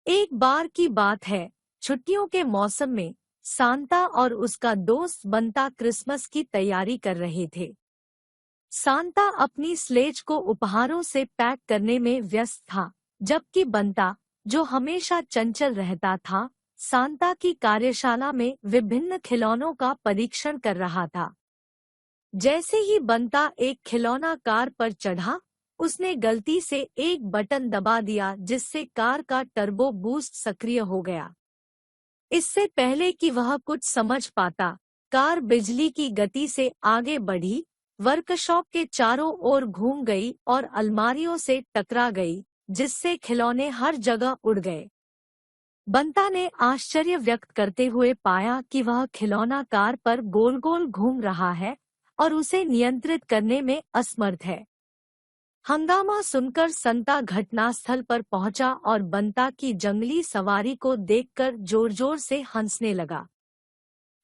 एक बार की बात है, छुट्टियों के मौसम में सांता और उसका दोस्त बंता क्रिसमस की तैयारी कर रहे थे। सांता अपनी स्लेज को उपहारों से पैक करने में व्यस्त था, जबकि बंता, जो हमेशा चंचल रहता था, सांता की कार्यशाला में विभिन्न खिलौनों का परीक्षण कर रहा था। जैसे ही बंता एक खिलौना कार पर चढ़ा, उसने गलती से एक बटन दबा दिया जिससे कार का टर्बो बूस्ट सक्रिय हो गया। इससे पहले कि वह कुछ समझ पाता, कार बिजली की गति से आगे बढ़ी, वर्कशॉप के चारों ओर घूम गई और अलमारियों से टकरा गई, जिससे खिलौने हर जगह उड़ गए। बंता ने आश्चर्य व्यक्त करते हुए पाया कि वह खिलौना कार पर गोल गोल घूम रहा है और उसे नियंत्रित करने में असमर्थ है। हंगामा सुनकर संता घटनास्थल पर पहुंचा और बंता की जंगली सवारी को देखकर जोर-जोर से हंसने लगा।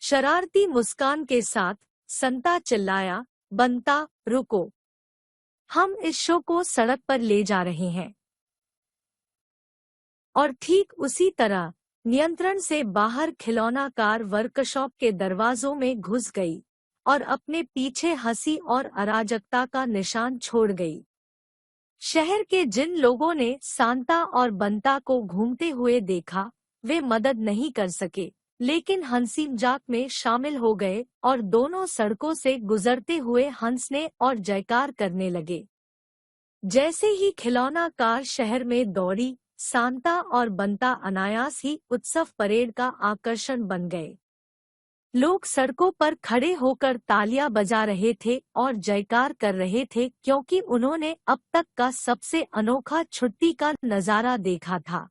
शरारती मुस्कान के साथ संता चिल्लाया, बंता, रुको! हम इस शो को सड़क पर ले जा रहे हैं। और ठीक उसी तरह नियंत्रण से बाहर खिलौना कार वर्कशॉप के दरवाजों में घुस गई और अपने पीछे हंसी और अराजकता का निशान छोड़ गई। शहर के जिन लोगों ने सांता और बंता को घूमते हुए देखा, वे मदद नहीं कर सके, लेकिन हंसी मजाक में शामिल हो गए और दोनों सड़कों से गुजरते हुए हंसने और जयकार करने लगे। जैसे ही खिलौना कार शहर में दौड़ी, सांता और बंता अनायास ही उत्सव परेड का आकर्षण बन गए। लोग सड़कों पर खड़े होकर तालियां बजा रहे थे और जयकार कर रहे थे, क्योंकि उन्होंने अब तक का सबसे अनोखा छुट्टी का नजारा देखा था।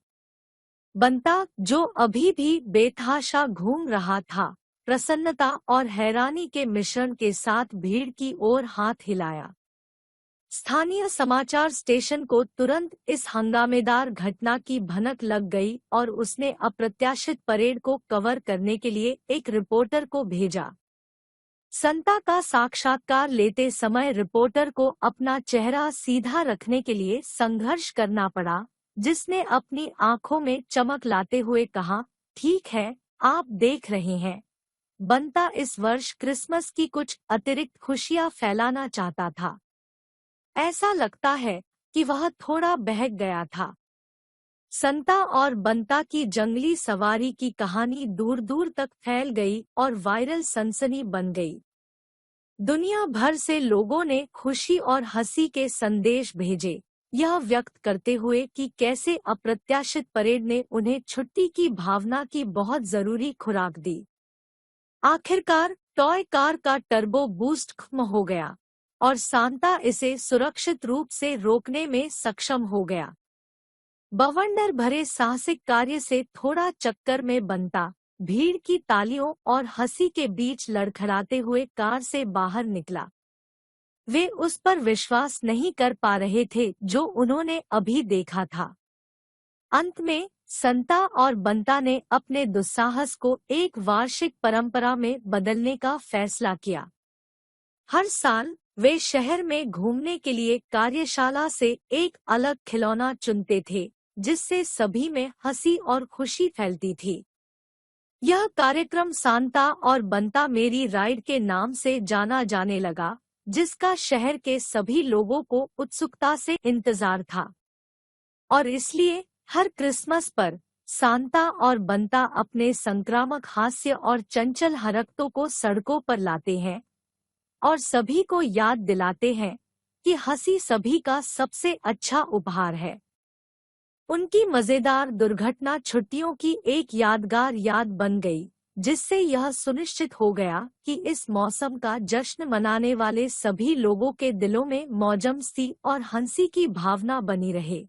बंता, जो अभी भी बेतहाशा घूम रहा था, प्रसन्नता और हैरानी के मिश्रण के साथ भीड़ की ओर हाथ हिलाया। स्थानीय समाचार स्टेशन को तुरंत इस हंगामेदार घटना की भनक लग गई और उसने अप्रत्याशित परेड को कवर करने के लिए एक रिपोर्टर को भेजा। संता का साक्षात्कार लेते समय रिपोर्टर को अपना चेहरा सीधा रखने के लिए संघर्ष करना पड़ा, जिसने अपनी आंखों में चमक लाते हुए कहा, ठीक है, आप देख रहे हैं। बंता इस वर्ष क्रिसमस की कुछ अतिरिक्त खुशियां फैलाना चाहता था। ऐसा लगता है कि वह थोड़ा बहक गया था। संता और बंता की जंगली सवारी की कहानी दूर दूर तक फैल गई और वायरल सनसनी बन गई। दुनिया भर से लोगों ने खुशी और हंसी के संदेश भेजे, यह व्यक्त करते हुए कि कैसे अप्रत्याशित परेड ने उन्हें छुट्टी की भावना की बहुत जरूरी खुराक दी। आखिरकार टॉय कार का टर्बो बूस्ट खत्म हो गया और सांता इसे सुरक्षित रूप से रोकने में सक्षम हो गया। बवंडर भरे साहसिक कार्य से थोड़ा चक्कर में बंता, भीड़ की तालियों और हंसी के बीच लड़खड़ाते हुए कार से बाहर निकला। वे उस पर विश्वास नहीं कर पा रहे थे जो उन्होंने अभी देखा था। अंत में संता और बंता ने अपने दुस्साहस को एक वार्षिक परंपरा में बदलने का फैसला किया। हर साल वे शहर में घूमने के लिए कार्यशाला से एक अलग खिलौना चुनते थे, जिससे सभी में हंसी और खुशी फैलती थी। यह कार्यक्रम सांता और बंता मेरी राइड के नाम से जाना जाने लगा, जिसका शहर के सभी लोगों को उत्सुकता से इंतजार था। और इसलिए हर क्रिसमस पर सांता और बंता अपने संक्रामक हास्य और चंचल हरकतों को सड़कों पर लाते हैं और सभी को याद दिलाते हैं कि हंसी सभी का सबसे अच्छा उपहार है। उनकी मजेदार दुर्घटना छुट्टियों की एक यादगार याद बन गई, जिससे यह सुनिश्चित हो गया कि इस मौसम का जश्न मनाने वाले सभी लोगों के दिलों में मौजमस्ती और हंसी की भावना बनी रहे।